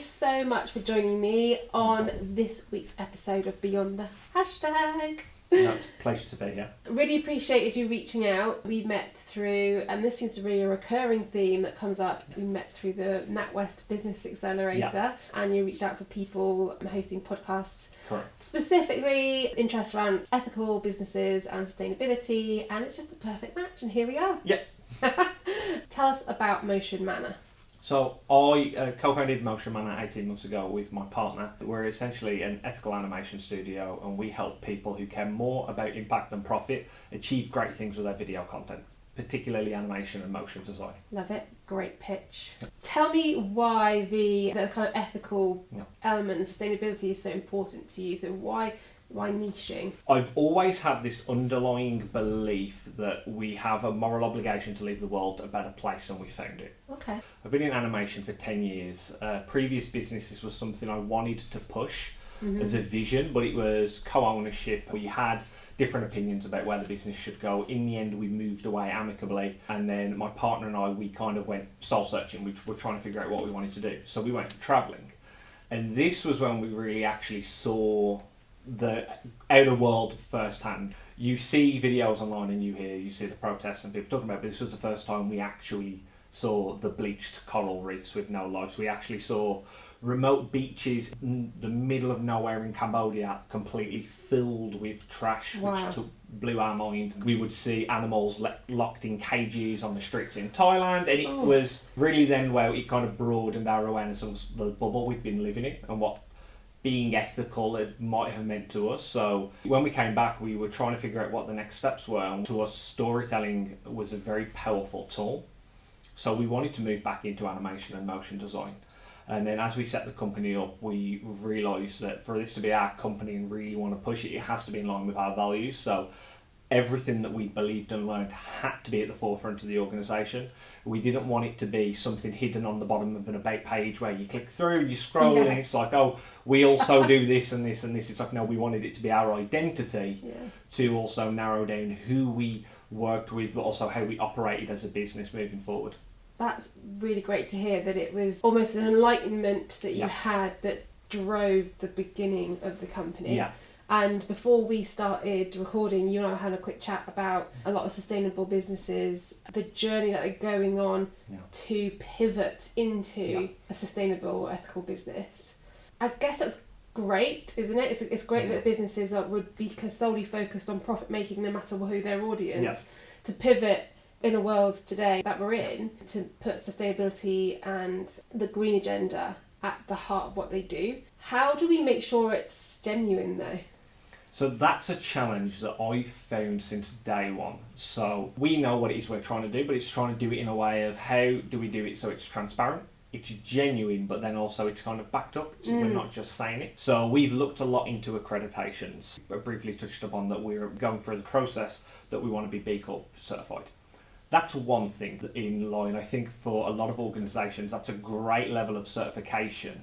so much for joining me on this week's episode of Beyond the Hashtag. No, it's a pleasure to be here. Really appreciated you reaching out. We met through, and this seems to be a recurring theme that comes up, we met through the NatWest Business Accelerator, and you reached out for people hosting podcasts. Correct. Specifically, interest around ethical businesses and sustainability, and it's just the perfect match, and here we are. Yep. Tell us about Motion Manor. So I co-founded Motion Manor 18 months ago with my partner. We're essentially an ethical animation studio, and we help people who care more about impact than profit achieve great things with their video content, particularly animation and motion design. Love it. Great pitch. Tell me why the kind of ethical element and sustainability is so important to you. So why niching? I've always had this underlying belief that we have a moral obligation to leave the world a better place than we found it. Okay. I've been in animation for 10 years. Previous businesses was something I wanted to push as a vision, but it was co-ownership. We had different opinions about where the business should go. In the end, we moved away amicably, and then my partner and I, we kind of went soul searching. We were trying to figure out what we wanted to do. So we went travelling. And this was when we really actually saw the outer world firsthand. You see videos online and you see the protests and people talking about it, but this was the first time we actually saw the bleached coral reefs with no life. So we actually saw remote beaches in the middle of nowhere in Cambodia completely filled with trash, which blew our mind. We would see animals locked in cages on the streets in Thailand, and it was really then where it kind of broadened our awareness of the bubble we'd been living in and what being ethical it might have meant to us. So when we came back, we were trying to figure out what the next steps were, and to us storytelling was a very powerful tool. So we wanted to move back into animation and motion design. And then as we set the company up, we realised that for this to be our company and really want to push it, it has to be in line with our values. So everything that we believed and learned had to be at the forefront of the organisation. We didn't want it to be something hidden on the bottom of an about page where you click through, you scroll, and it's like, oh, we also do this and this and this. It's like, no, we wanted it to be our identity to also narrow down who we worked with, but also how we operated as a business moving forward. That's really great to hear, that it was almost an enlightenment that you had that drove the beginning of the company. Yeah. And before we started recording, you and I had a quick chat about a lot of sustainable businesses, the journey that are going on to pivot into a sustainable, ethical business. I guess that's great, isn't it? It's great that businesses would be solely focused on profit making no matter who their audience, to pivot in a world today that we're in, to put sustainability and the green agenda at the heart of what they do. How do we make sure it's genuine though? So that's a challenge that I've found since day one. So we know what it is we're trying to do, but it's trying to do it in a way of how do we do it so it's transparent, it's genuine, but then also it's kind of backed up, so we're not just saying it. So we've looked a lot into accreditations. I briefly touched upon that we're going through the process that we want to be B Corp certified. That's one thing in line. I think for a lot of organisations, that's a great level of certification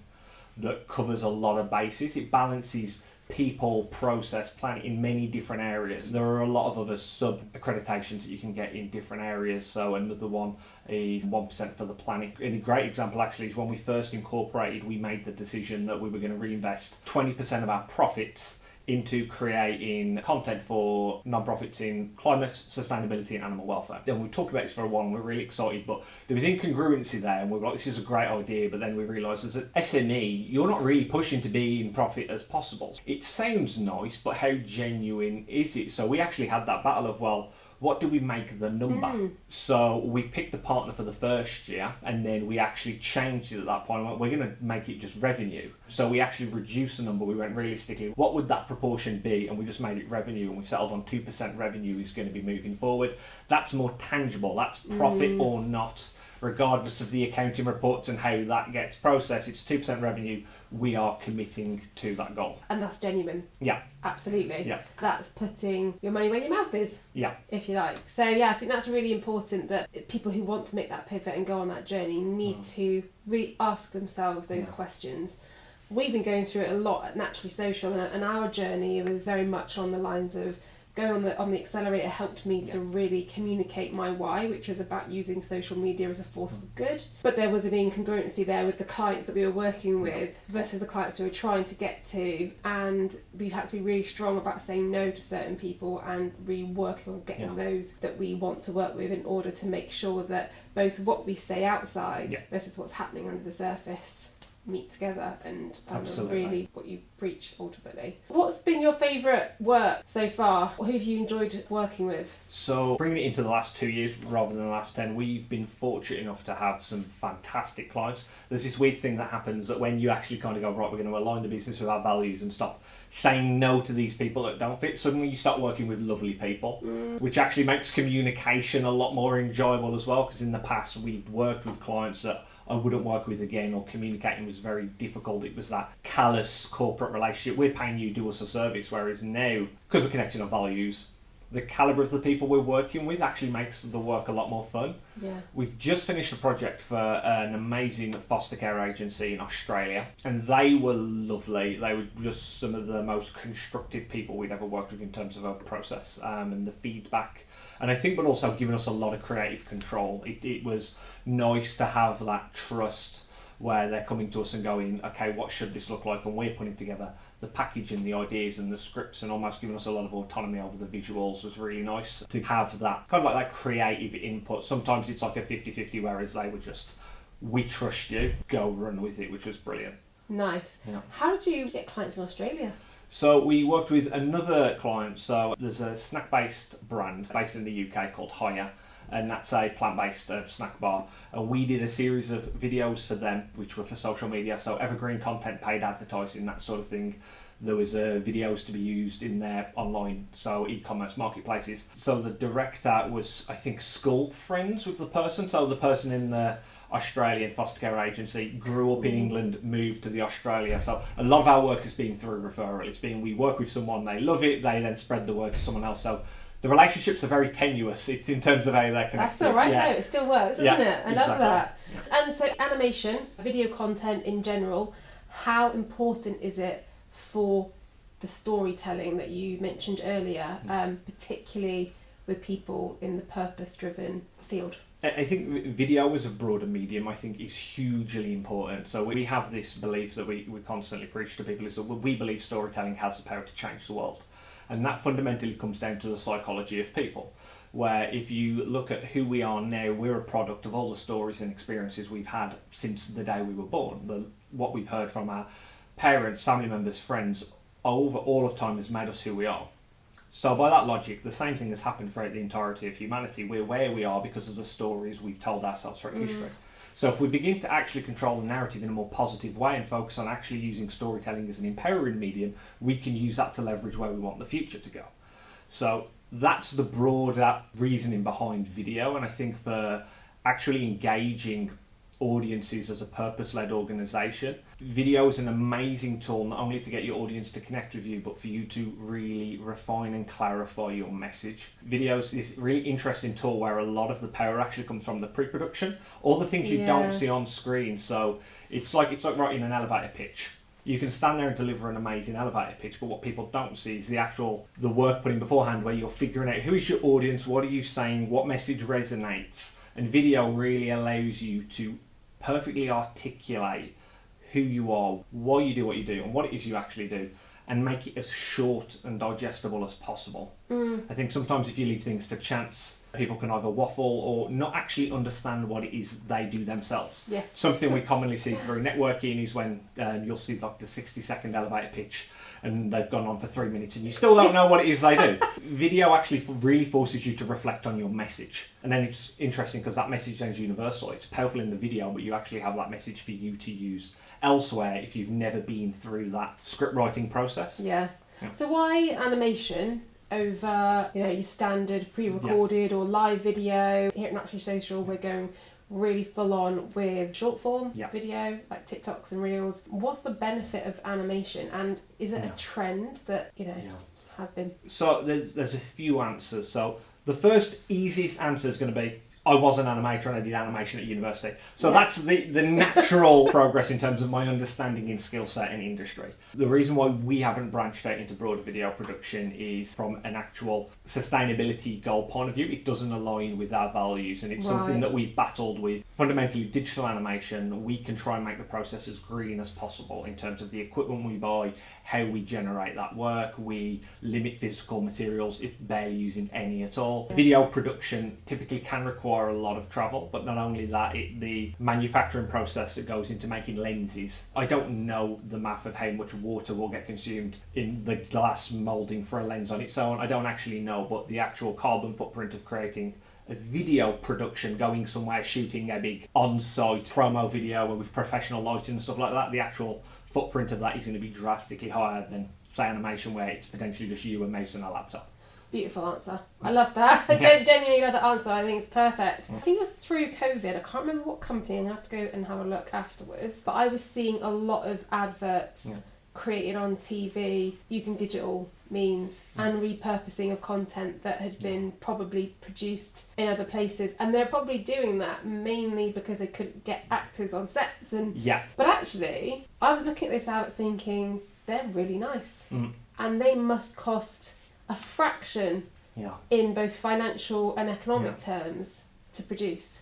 that covers a lot of bases. It balances people, process, planet in many different areas. There are a lot of other sub-accreditations that you can get in different areas. So another one is 1% for the planet. And a great example actually is when we first incorporated, we made the decision that we were going to reinvest 20% of our profits into creating content for non-profits in climate, sustainability and animal welfare. Then we talked about this for a while and we're really excited, but there was incongruency there and we were like, this is a great idea, but then we realised as an SME, you're not really pushing to be in profit as possible. It sounds nice, but how genuine is it? So we actually had that battle of, well, what do we make the number? So we picked a partner for the first year and then we actually changed it at that point. We're going to make it just revenue. So we actually reduced the number. We went realistically, what would that proportion be? And we just made it revenue and we settled on 2% revenue is going to be moving forward. That's more tangible. That's profit or not, regardless of the accounting reports and how that gets processed. It's 2% revenue. We are committing to that goal. And that's genuine. Yeah. Absolutely. Yeah. That's putting your money where your mouth is. Yeah. If you like. So yeah, I think that's really important that people who want to make that pivot and go on that journey need to really ask themselves those questions. We've been going through it a lot at Naturally Social, and our journey was very much on the lines of going on the accelerator helped me to really communicate my why, which was about using social media as a force for good. But there was an incongruency there with the clients that we were working with versus the clients we were trying to get to, and we've had to be really strong about saying no to certain people and really working on getting those that we want to work with in order to make sure that both what we say outside versus what's happening under the surface meet together and really what you preach ultimately. What's been your favourite work so far? Who have you enjoyed working with? So bringing it into the last 2 years rather than the last 10, we've been fortunate enough to have some fantastic clients. There's this weird thing that happens that when you actually kind of go, right, we're going to align the business with our values and stop saying no to these people that don't fit, suddenly you start working with lovely people, which actually makes communication a lot more enjoyable as well, because in the past we'd worked with clients that I wouldn't work with again, or communicating was very difficult. It was that callous corporate relationship. We're paying you, do us a service. Whereas now, because we're connecting on values, the calibre of the people we're working with actually makes the work a lot more fun. Yeah. We've just finished a project for an amazing foster care agency in Australia, and they were lovely. They were just some of the most constructive people we'd ever worked with in terms of our process and the feedback. And I think, but also giving us a lot of creative control. It was nice to have that trust where they're coming to us and going, okay, what should this look like? And we're putting together the packaging, the ideas and the scripts, and almost giving us a lot of autonomy over the visuals was really nice to have that kind of like that creative input. Sometimes it's like a 50-50, whereas they were just, we trust you, go run with it, which was brilliant. Nice. Yeah. How did you get clients in Australia? So we worked with another client. So there's a snack-based brand based in the UK called Hiya, and that's a plant-based snack bar. And we did a series of videos for them, which were for social media, so evergreen content, paid advertising, that sort of thing. There was videos to be used in their online, so e-commerce marketplaces. So the director was, I think, school friends with the person. So the person in the Australian foster care agency grew up in England, moved to the Australia. So a lot of our work has been through referral. It's been, we work with someone, they love it, they then spread the word to someone else. So the relationships are very tenuous. It's in terms of how they're connected. That's all right, no, it still works, doesn't it? I love that. Yeah. And so animation, video content in general, how important is it for the storytelling that you mentioned earlier, particularly with people in the purpose-driven field? I think video as a broader medium, I think, is hugely important. So we have this belief that we constantly preach to people, is that we believe storytelling has the power to change the world. And that fundamentally comes down to the psychology of people, where if you look at who we are now, we're a product of all the stories and experiences we've had since the day we were born. What we've heard from our parents, family members, friends, over all of time has made us who we are. So by that logic, the same thing has happened throughout the entirety of humanity. We're where we are because of the stories we've told ourselves throughout history. So if we begin to actually control the narrative in a more positive way and focus on actually using storytelling as an empowering medium, we can use that to leverage where we want the future to go. So that's the broader reasoning behind video. And I think for actually engaging audiences as a purpose-led organisation, video is an amazing tool, not only to get your audience to connect with you, but for you to really refine and clarify your message. Video is this really interesting tool where a lot of the power actually comes from the pre-production, all the things you don't see on screen. So it's like writing an elevator pitch. You can stand there and deliver an amazing elevator pitch, but what people don't see is the work put in beforehand, where you're figuring out who is your audience, what are you saying, what message resonates. And video really allows you to perfectly articulate who you are, why you do what you do, and what it is you actually do, and make it as short and digestible as possible. I think sometimes if you leave things to chance, people can either waffle or not actually understand what it is they do themselves. Yes. Something we commonly see through networking is when you'll see like the 60-second elevator pitch and they've gone on for 3 minutes and you still don't know what it is they do. Video actually really forces you to reflect on your message. And then it's interesting because that message then is universal. It's powerful in the video, but you actually have that message for you to use elsewhere if you've never been through that script writing process. Yeah. So why animation over your standard pre-recorded or live video? Here at Naturally Social, we're going really full on with short form video, like TikToks and Reels. What's the benefit of animation, and is it a trend that has been? So there's a few answers. So the first easiest answer is going to be I was an animator and I did animation at university. So that's the natural progress in terms of my understanding in skill set and industry. The reason why we haven't branched out into broader video production is from an actual sustainability goal point of view. It doesn't align with our values, and it's something that we've battled with. Fundamentally, digital animation, we can try and make the process as green as possible in terms of the equipment we buy, how we generate that work. We limit physical materials, if barely using any at all. Video production typically can require a lot of travel, but not only that, the manufacturing process that goes into making lenses. I don't know the math of how much water will get consumed in the glass moulding for a lens on its own. I don't actually know, but the actual carbon footprint of creating a video production, going somewhere, shooting a big on-site promo video with professional lighting and stuff like that, the actual footprint of that is going to be drastically higher than, say, animation where it's potentially just you, a mouse and a laptop. Beautiful answer. I love that. I genuinely love that answer. I think it's perfect. I think it was through COVID. I can't remember what company. I'm going to have to go and have a look afterwards. But I was seeing a lot of adverts created on TV using digital means and repurposing of content that had been probably produced in other places. And they're probably doing that mainly because they couldn't get actors on sets. But actually, I was looking at this out thinking, they're really nice. And they must cost a fraction in both financial and economic terms to produce.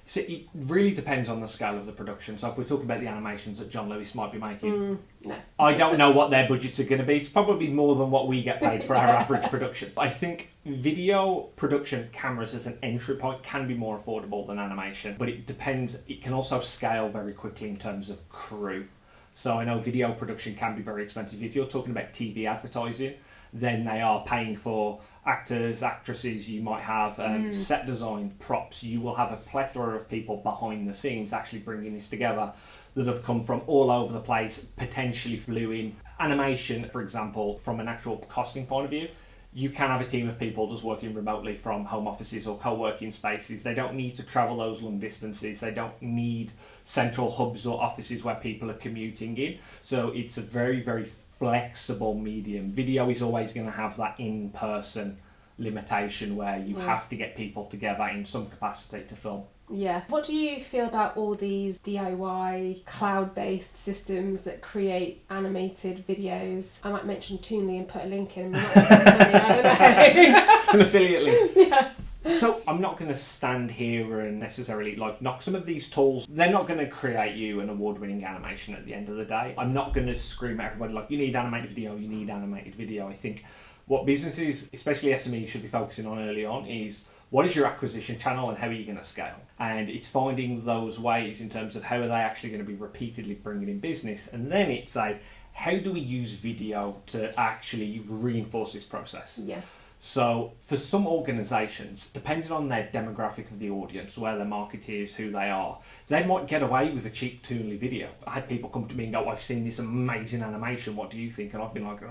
So it really depends on the scale of the production. So if we're talking about the animations that John Lewis might be making, no. I don't know what their budgets are going to be. It's probably more than what we get paid for our average production. I think video production cameras as an entry point can be more affordable than animation, but it depends. It can also scale very quickly in terms of crew. So I know video production can be very expensive. If you're talking about TV advertising, then they are paying for actors, actresses, you might have set design, props. You will have a plethora of people behind the scenes actually bringing this together that have come from all over the place, potentially flew in. Animation, for example, from an actual costing point of view, you can have a team of people just working remotely from home offices or co-working spaces. They don't need to travel those long distances. They don't need central hubs or offices where people are commuting in. So it's a very, very flexible medium. Video is always going to have that in-person limitation where you have to get people together in some capacity to film. Yeah. What do you feel about all these DIY cloud-based systems that create animated videos? I might mention Toonly and put a link in. I don't know. An affiliate link. Yeah. So I'm not going to stand here and necessarily knock some of these tools. They're not going to create you an award-winning animation at the end of the day. I'm not going to scream at everybody you need animated video, you need animated video. I think what businesses, especially SMEs, should be focusing on early on is what is your acquisition channel and how are you going to scale? And it's finding those ways in terms of how are they actually going to be repeatedly bringing in business. And then it's how do we use video to actually reinforce this process? Yeah. So for some organisations, depending on their demographic of the audience, where their market is, who they are, they might get away with a cheap Toonly video. I had people come to me and go, I've seen this amazing animation, what do you think? And I've been like,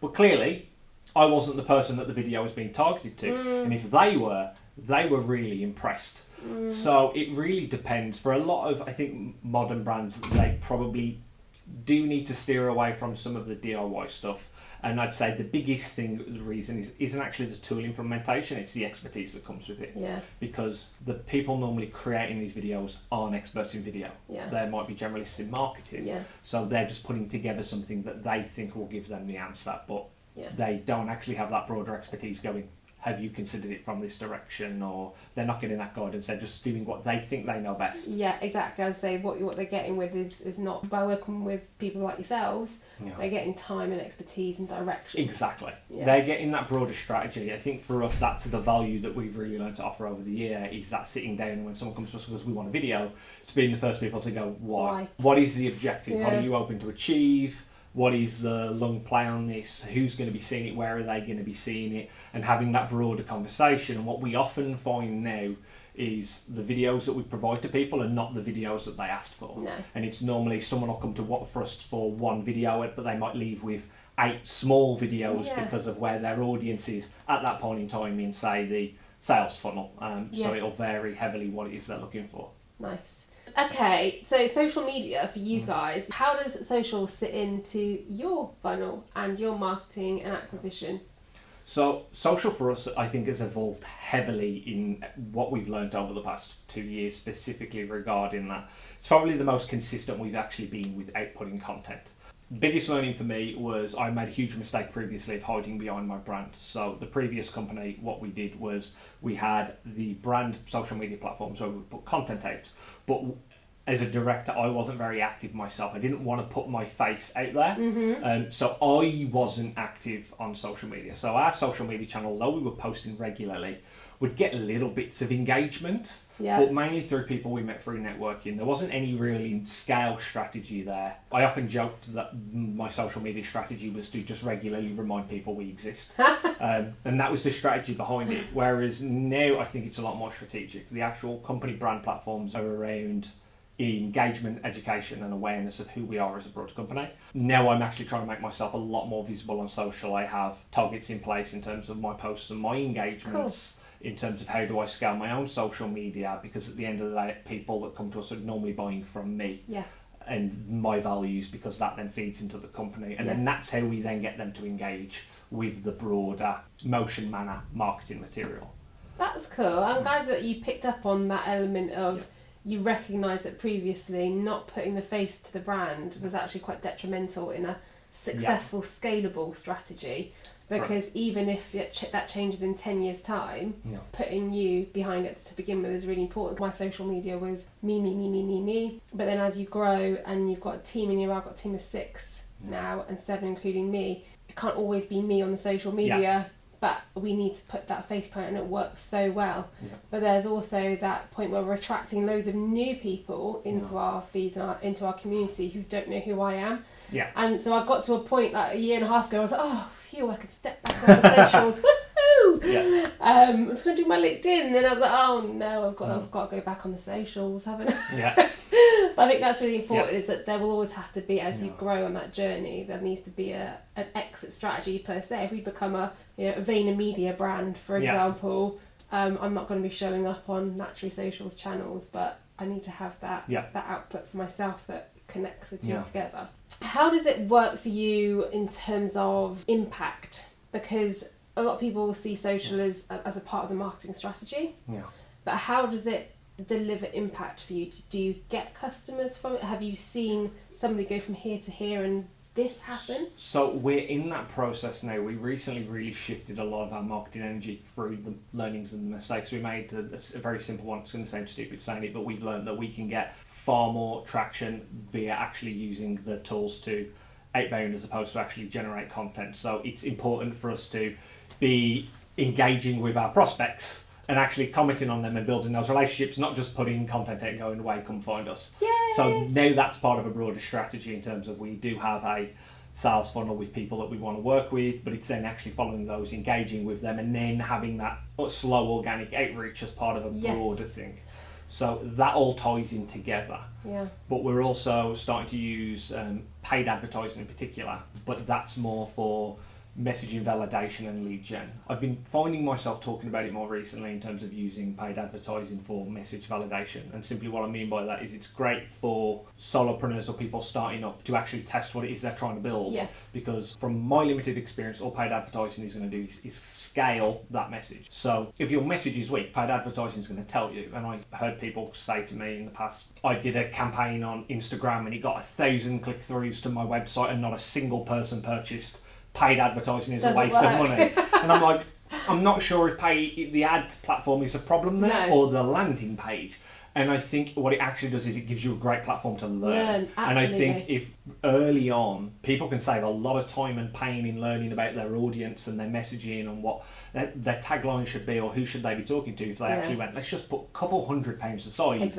but clearly I wasn't the person that the video was being targeted to. And if they were really impressed. So it really depends. For a lot of, I think, modern brands, they probably do need to steer away from some of the DIY stuff. And I'd say the biggest thing, the reason isn't actually the tool implementation, it's the expertise that comes with it. Yeah. Because the people normally creating these videos aren't experts in video. Yeah. They might be generalists in marketing. Yeah. So they're just putting together something that they think will give them the answer, but they don't actually have that broader expertise going, have you considered it from this direction? Or they're not getting that guidance, they're just doing what they think they know best. Yeah, exactly. I'd say what they're getting with is not by working with people like yourselves, they're getting time and expertise and direction. Exactly. Yeah. They're getting that broader strategy. I think for us, that's the value that we've really learned to offer over the year, is that sitting down and when someone comes to us and goes, we want a video, to being the first people to go, why? What is the objective? What are you hoping to achieve? What is the long play on this? Who's going to be seeing it? Where are they going to be seeing it? And having that broader conversation. And what we often find now is the videos that we provide to people are not the videos that they asked for. No. And it's normally someone will come to us for one video, but they might leave with 8 small videos because of where their audience is at that point in time in, say, the sales funnel. So it'll vary heavily what it is they're looking for. Nice. Okay, so social media for you guys, how does social sit into your funnel and your marketing and acquisition? So social for us, I think, has evolved heavily in what we've learned over the past 2 years, specifically regarding that. It's probably the most consistent we've actually been with outputting content. Biggest learning for me was I made a huge mistake previously of hiding behind my brand. So the previous company, what we did was we had the brand social media platforms where we would put content out, but as a director, I wasn't very active myself. I didn't want to put my face out there. So I wasn't active on social media. So our social media channel, although we were posting regularly, would get little bits of engagement, but mainly through people we met through networking. There wasn't any really scale strategy there. I often joked that my social media strategy was to just regularly remind people we exist. And that was the strategy behind it. Whereas now I think it's a lot more strategic. The actual company brand platforms are around engagement, education and awareness of who we are as a broad company. Now I'm actually trying to make myself a lot more visible on social. I have targets in place in terms of my posts and my engagements. Cool. In terms of how do I scale my own social media, because at the end of the day, people that come to us are normally buying from me and my values, because that then feeds into the company. And then that's how we then get them to engage with the broader Motion Manor marketing material. That's cool. I'm glad that you picked up on that element of you recognised that previously not putting the face to the brand was actually quite detrimental in a successful, scalable strategy. Because even if that changes in 10 years' time, putting you behind it to begin with is really important. My social media was me. But then as you grow and you've got a team, and I've got a team of 6 now, and 7 including me, it can't always be me on the social media, but we need to put that face point, and it works so well. But there's also that point where we're attracting loads of new people into our feeds and into our community who don't know who I am. And so I got to a point like a year and a half ago, I was like, oh, phew, I could step back on the socials. Woohoo! I was going to do my LinkedIn, and then I was like, oh no, I've got to go back on the socials, haven't I? But I think that's really important, is that there will always have to be, as you grow on that journey, there needs to be an exit strategy per se. If we become a VaynerMedia brand, for example, I'm not going to be showing up on Naturally Social's channels, but I need to have that output for myself that connects the two together. How does it work for you in terms of impact? Because a lot of people see social as a part of the marketing strategy. But how does it deliver impact for you? Do you get customers from it? Have you seen somebody go from here to here and this happen? So we're in that process now. We recently really shifted a lot of our marketing energy through the learnings and the mistakes we made. A very simple one. It's going to sound stupid saying it, but we've learned that we can get far more traction via actually using the tools to outbound as opposed to actually generate content. So it's important for us to be engaging with our prospects and actually commenting on them and building those relationships, not just putting content out and going away, come find us. Yay! So now that's part of a broader strategy in terms of we do have a sales funnel with people that we want to work with, but it's then actually following those, engaging with them, and then having that slow organic outreach as part of a broader thing. So that all ties in together. But we're also starting to use paid advertising in particular, but that's more for messaging validation and lead gen. I've been finding myself talking about it more recently in terms of using paid advertising for message validation. And simply what I mean by that is it's great for solopreneurs or people starting up to actually test what it is they're trying to build. Because from my limited experience, all paid advertising is going to do is scale that message. So if your message is weak, paid advertising is going to tell you. And I've heard people say to me in the past, I did a campaign on Instagram and it got 1,000 click-throughs to my website and not a single person purchased. Paid advertising is a waste of money. And I'm like, I'm not sure if the ad platform is a problem there or the landing page. And I think what it actually does is it gives you a great platform to learn. And I think if early on, people can save a lot of time and pain in learning about their audience and their messaging and what their tagline should be or who should they be talking to if they actually went, let's just put a couple £100 aside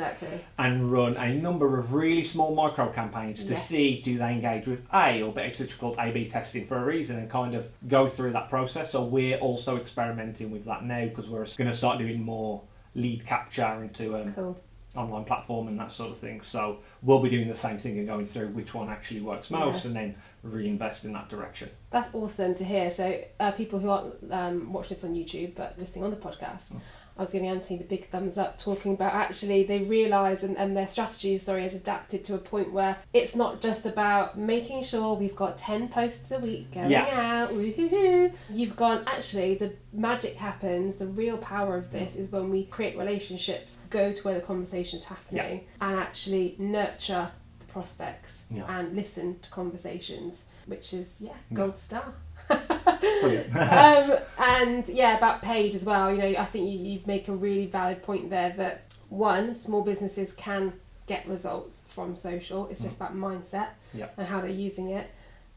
and run a number of really small micro campaigns to see do they engage with or it's such called A/B testing for a reason, and kind of go through that process. So we're also experimenting with that now because we're going to start doing more lead capture into online platform and that sort of thing. So we'll be doing the same thing and going through which one actually works most and then reinvest in that direction. That's awesome to hear. So people who aren't watching this on YouTube but listening on the podcast, I was giving Anthony the big thumbs up, talking about actually they realise and their strategy, has adapted to a point where it's not just about making sure we've got 10 posts a week going out, woohoo. You've gone, actually, the magic happens, the real power of this is when we create relationships, go to where the conversation's happening, and actually nurture the prospects and listen to conversations, which is, gold star. And about paid as well. I think you've made a really valid point there that one, small businesses can get results from social. It's just about mindset and how they're using it.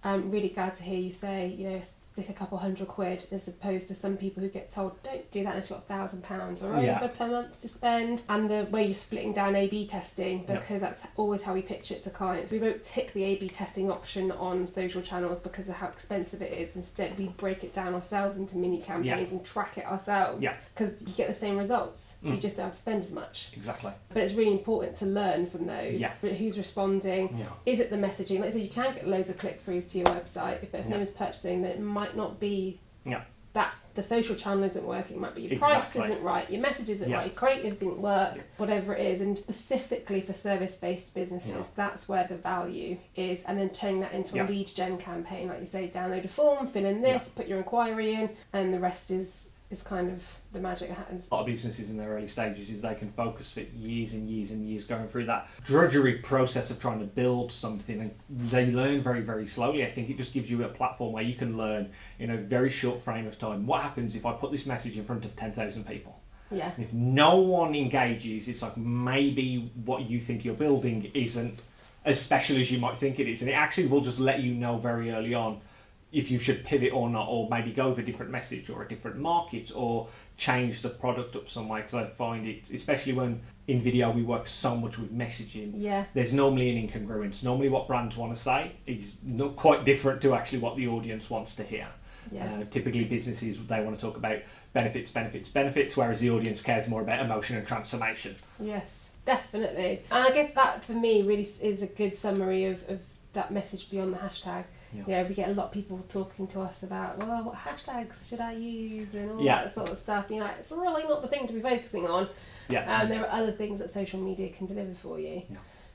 I'm really glad to hear you say, stick a couple £100 as opposed to some people who get told don't do that unless you've got £1,000 or over per month to spend. And the way you're splitting down A/B testing, because that's always how we pitch it to clients. We won't tick the A/B testing option on social channels because of how expensive it is. Instead, we break it down ourselves into mini campaigns and track it ourselves because you get the same results. You just don't have to spend as much. Exactly. But it's really important to learn from those. Who's responding? Is it the messaging? Like I said, you can get loads of click-throughs to your website, but if no one's purchasing, then it might not be that the social channel isn't working. It might be your price isn't right, your message isn't right, your creative didn't work, whatever it is. And specifically for service-based businesses, that's where the value is. And then turning that into a lead gen campaign, like you say, download a form, fill in this, put your inquiry in, and the rest is kind of the magic that happens. A lot of businesses in their early stages is they can focus for years and years and years going through that drudgery process of trying to build something, and they learn very, very slowly. I think it just gives you a platform where you can learn in a very short frame of time. What happens if I put this message in front of 10,000 people? Yeah. If no one engages, it's like maybe what you think you're building isn't as special as you might think it is, and it actually will just let you know very early on if you should pivot or not, or maybe go with a different message or a different market, or change the product up some way. Because I find it, especially when in video we work so much with messaging, there's normally an incongruence. Normally what brands want to say is not quite different to actually what the audience wants to hear. Typically businesses, they want to talk about benefits, whereas the audience cares more about emotion and transformation. Yes, definitely. And I guess that for me really is a good summary of that message beyond the hashtag. We get a lot of people talking to us about, well, what hashtags should I use and all that sort of stuff. It's really not the thing to be focusing on. There are other things that social media can deliver for you.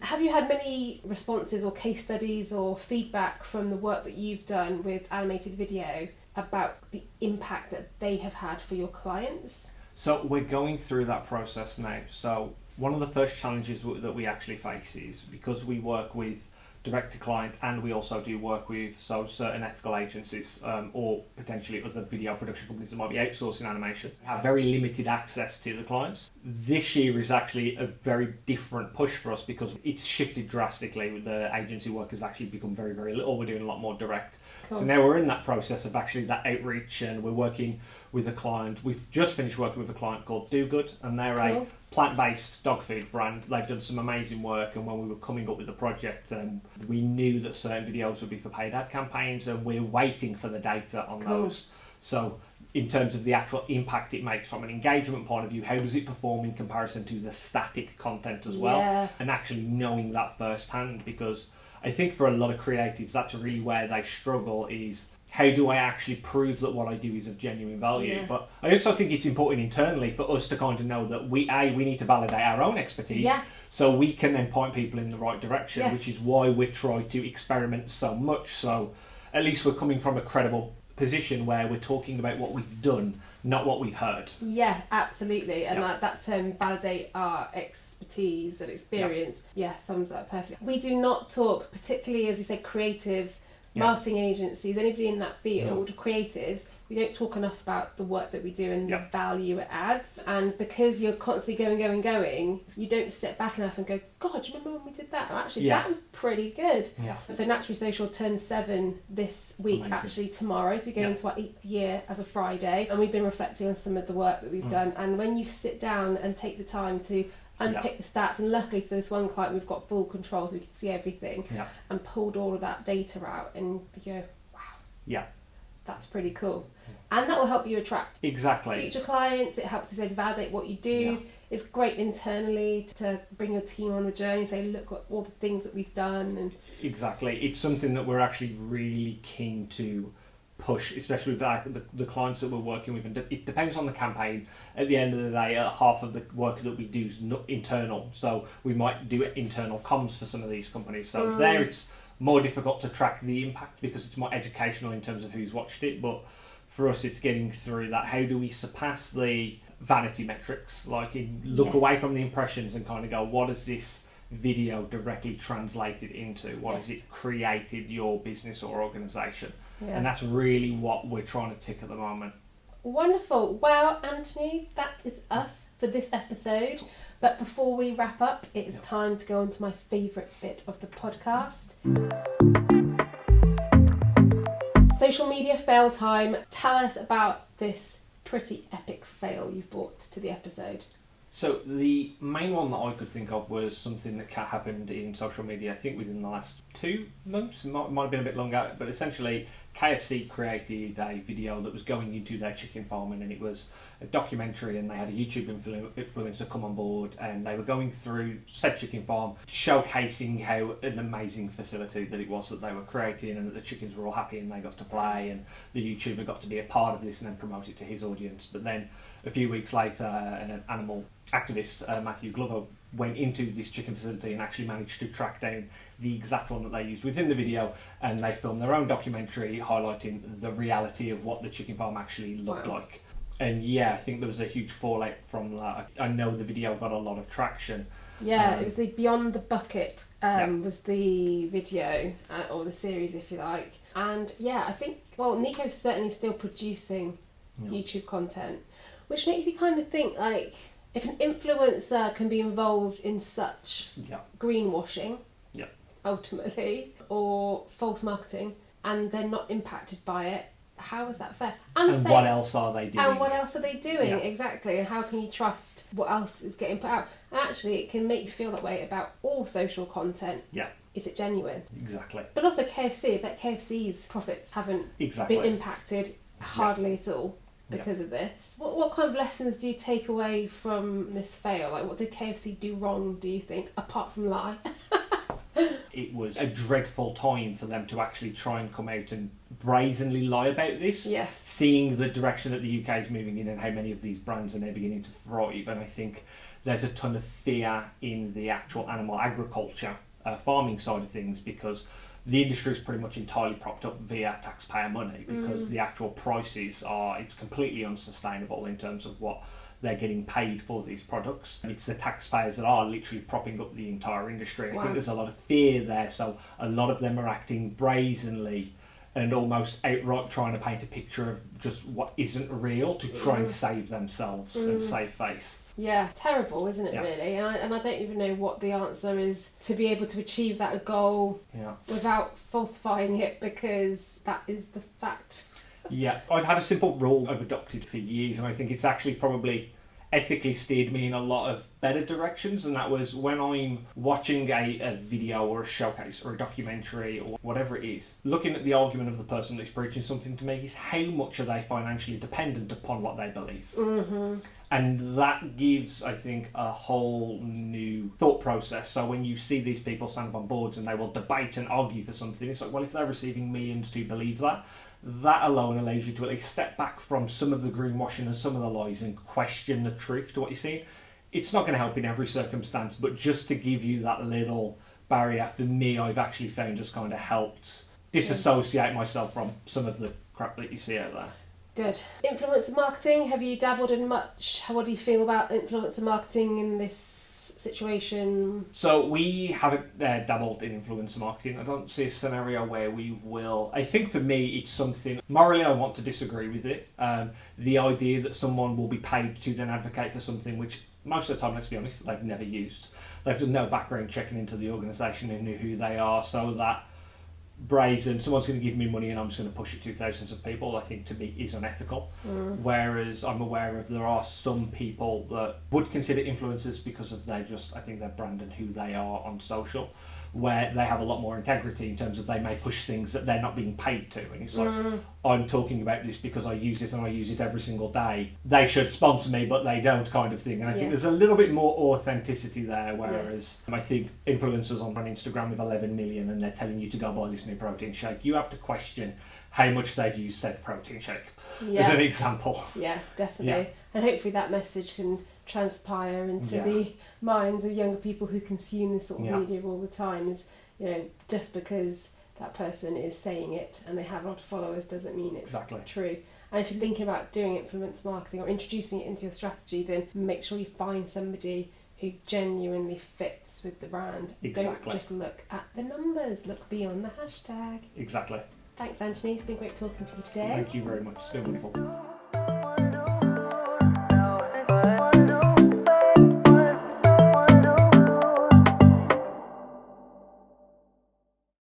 Have you had many responses or case studies or feedback from the work that you've done with animated video about the impact that they have had for your clients? So we're going through that process now. So one of the first challenges that we actually face is because we work with direct to client, and we also do work with certain ethical agencies or potentially other video production companies that might be outsourcing animation, have very limited access to the clients. This year is actually a very different push for us because it's shifted drastically. The agency work has actually become very, very little. We're doing a lot more direct. So now we're in that process of actually that outreach, and we're working with a client. We've just finished working with a client called Do Good, and they're a plant-based dog food brand. They've done some amazing work, and when we were coming up with the project, we knew that certain videos would be for paid ad campaigns, and we're waiting for the data on those. So in terms of the actual impact it makes from an engagement point of view, how does it perform in comparison to the static content as well? And actually knowing that firsthand, because I think for a lot of creatives, that's really where they struggle, is how do I actually prove that what I do is of genuine value? But I also think it's important internally for us to kind of know that we need to validate our own expertise so we can then point people in the right direction, which is why we try to experiment so much. So at least we're coming from a credible position where we're talking about what we've done, not what we've heard. Yeah, absolutely. And that term, validate our expertise and experience, sums up perfectly. We do not talk, particularly as you said, creatives, marketing agencies, anybody in that field, creatives, we don't talk enough about the work that we do and the value it adds. And because you're constantly going, you don't sit back enough and go, God, do you remember when we did that? Or actually, that was pretty good. So Naturally Social turns 7 this week, actually tomorrow. So we go into our 8th year as a Friday, and we've been reflecting on some of the work that we've done. And when you sit down and take the time to unpick the stats, and luckily for this one client we've got full control so we can see everything, and pulled all of that data out, and you go, wow, that's pretty cool. And that will help you attract future clients. It helps you validate what you do. It's great internally to bring your team on the journey, say look at all the things that we've done. And it's something that we're actually really keen to push, especially with the clients that we're working with, and it depends on the campaign. At the end of the day, half of the work that we do is not internal, so we might do internal comms for some of these companies. So there it's more difficult to track the impact because it's more educational in terms of who's watched it, but for us it's getting through that. How do we surpass the vanity metrics, like look away from the impressions and kind of go, what is this video directly translated into? What has it created your business or organisation? And that's really what we're trying to tick at the moment. Wonderful. Well, Anthony, that is us for this episode. But before we wrap up, it is time to go on to my favourite bit of the podcast. Social media fail time. Tell us about this pretty epic fail you've brought to the episode. So the main one that I could think of was something that happened in social media, I think within the last 2 months, might have been a bit longer, but essentially KFC created a video that was going into their chicken farming, and it was a documentary, and they had a YouTube influencer come on board, and they were going through said chicken farm, showcasing how an amazing facility that it was that they were creating, and that the chickens were all happy and they got to play, and the YouTuber got to be a part of this and then promote it to his audience. But then a few weeks later, an animal activist, Matthew Glover, went into this chicken facility and actually managed to track down the exact one that they used within the video, and they filmed their own documentary highlighting the reality of what the chicken farm actually looked like. And I think there was a huge fallout from that. I know the video got a lot of traction. It was the Beyond the Bucket was the video, or the series if you like. And I think, Nico's certainly still producing YouTube content, which makes you kind of think, like, if an influencer can be involved in such greenwashing, ultimately, or false marketing, and they're not impacted by it, how is that fair? And what else are they doing? Exactly. And how can you trust what else is getting put out? And actually, it can make you feel that way about all social content. Is it genuine? Exactly. But also KFC, I bet KFC's profits haven't been impacted hardly at all because of this. What kind of lessons do you take away from this fail? Like, what did KFC do wrong, do you think, apart from lie? It was a dreadful time for them to actually try and come out and brazenly lie about this. Seeing the direction that the UK is moving in and how many of these brands are now beginning to thrive. And I think there's a ton of fear in the actual animal agriculture farming side of things, because the industry is pretty much entirely propped up via taxpayer money, because the actual prices it's completely unsustainable in terms of what they're getting paid for these products. It's the taxpayers that are literally propping up the entire industry. I think there's a lot of fear there, so a lot of them are acting brazenly and almost outright trying to paint a picture of just what isn't real to try and save themselves and save face. Terrible, isn't it, really? And I don't even know what the answer is to be able to achieve that goal without falsifying it, because that is the fact. I've had a simple rule I've adopted for years, and I think it's actually probably ethically steered me in a lot of better directions, and that was when I'm watching a video or a showcase or a documentary or whatever it is, looking at the argument of the person that's preaching something to me is how much are they financially dependent upon what they believe. And that gives, I think, a whole new thought process. So when you see these people stand up on boards and they will debate and argue for something, it's like, well, if they're receiving millions to believe that, that alone allows you to at least step back from some of the greenwashing and some of the lies and question the truth to what you're seeing. It's not going to help in every circumstance, but just to give you that little barrier, for me, I've actually found has kind of helped disassociate myself from some of the crap that you see out there. Good. Influencer marketing, have you dabbled in much? What do you feel about influencer marketing in this situation? So we haven't dabbled in influencer marketing. I don't see a scenario where we will. I think for me it's something, morally I want to disagree with it. The idea that someone will be paid to then advocate for something which most of the time, let's be honest, they've never used. They've done no background checking into the organisation and knew who they are, so that brazen, someone's going to give me money and I'm just going to push it to thousands of people, I think to me is unethical. Whereas I'm aware of there are some people that would consider influencers because of their brand and who they are on social, where they have a lot more integrity in terms of they may push things that they're not being paid to, and it's like, I'm talking about this because I use it and I use it every single day, they should sponsor me but they don't, kind of thing. And I think there's a little bit more authenticity there, whereas I think influencers on Instagram with 11 million and they're telling you to go buy this new protein shake, you have to question how much they've used said protein shake Yeah. as an example. Yeah, definitely. Yeah. And hopefully that message can transpire into Yeah. the minds of younger people who consume this sort of Yeah. media all the time. Is, you know, just because that person is saying it and they have a lot of followers doesn't mean it's Exactly. true. And if you're thinking about doing influence marketing or introducing it into your strategy, then make sure you find somebody who genuinely fits with the brand. Exactly. Don't just look at the numbers, look beyond the hashtag. Exactly. Thanks, Anthony. It's been great talking to you today. Thank you very much. It's been wonderful.